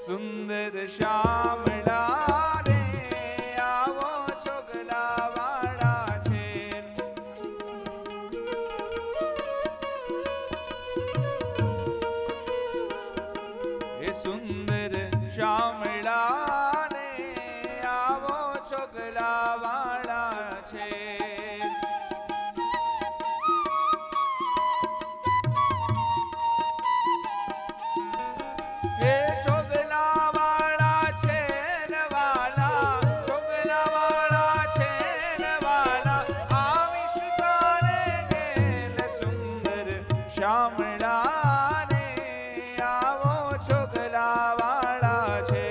સુંદર શામળા રે આવો ચોગલા વાળા છે. એ સુંદર શામળા રે આવો ચોગલા વાળા છે. હે ચોગલા વાળા છે ને વાલા, ચોગલા વાળા છે ને વાલા, આવીશ તારે ગેલ સુંદર શામળા રે આવો ચોગલા વાળા છે.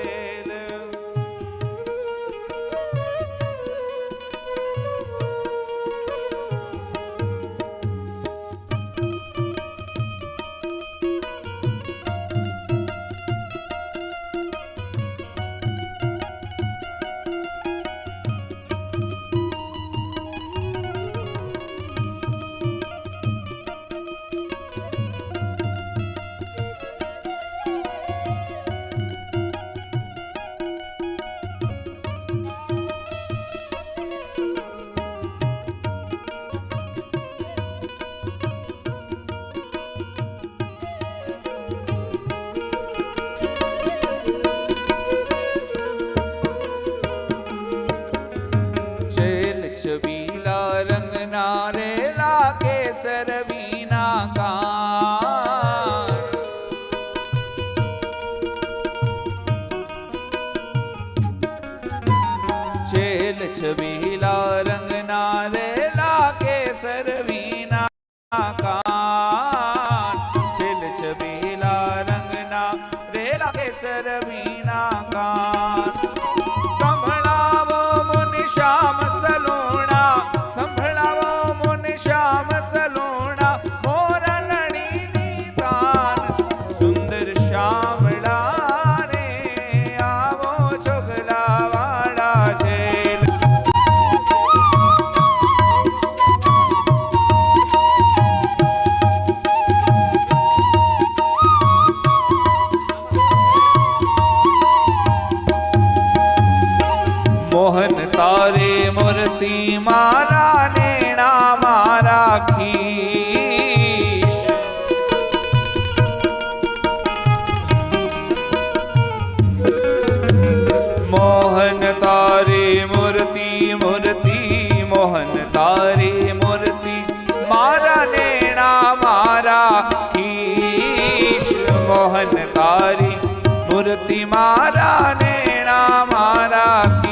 છબીલા રંગના રેલા કેસર વીના કાન, છેલ છબીલા રંગના રેલા કેસર વીના કાન, છેલ છબીલા રંગના રેલા કેસર વીના કાન. સંભળાવો મુનિ શ્યામ સલુણા, સંભળાવો મુનિ શ્યામ સલુણા, મોરલડીની તાન. સુંદર શામળા રે આવો ચોગલા વાળા છે. મોહન તારે મૂર્તિ મારા નેણા મારા ખીશ, મોહન તારી મૂર્તિ મૂર્તિ, મોહન તારી મૂર્તિ મારા નેણા મારા ખીશ, મોહન તારી મૂર્તિ મારા નેણા મારા ખીશ.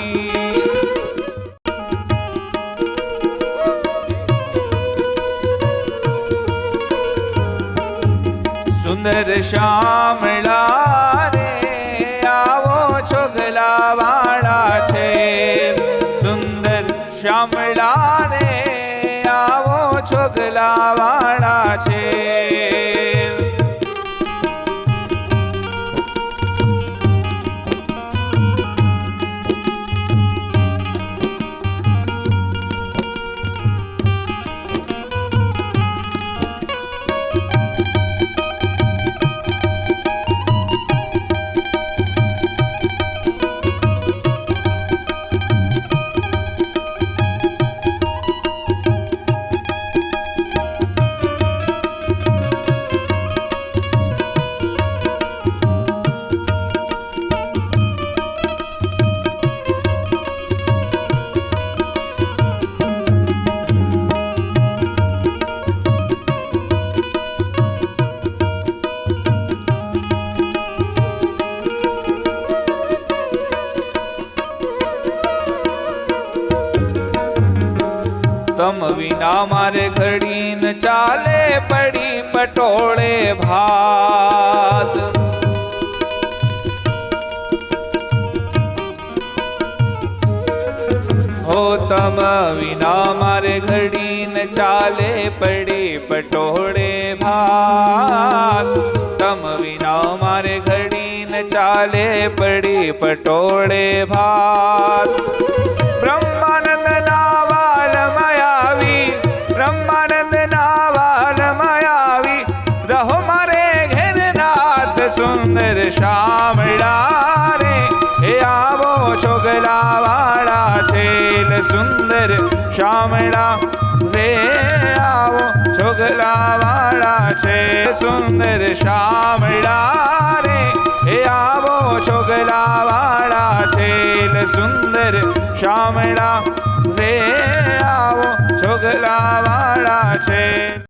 સુંદર શામળા રે આવો ચોગલા વાળા છે. સુંદર શામળા રે આવો ચોગલા વાળા છે. તમ વિના મારે ઘડી ન ચાલે, પડી પટોળે ભાત. હો તમ વિના મારે ઘડી ન ચાલે, પડી પટોળે ભાત. તમ વિના મારે ઘડી ન ચાલે, પડી પટોળે ભાત. બ્રહ્માનંદ ના વાલ માયાવી, બ્રહ્માનંદ ના વાલ માયાવી, રહો મારે ઘેર નાથ સુંદર સુંદર શામળા રે એ આવો છોગલાવાળા છેલ સુંદર શામળા રે આવો છોગલાવાળા છે સુંદર શામળા રે એ આવો છોગલાવાળા છેલ સુંદર શામળા રે આવો છોગલાવાળા છે.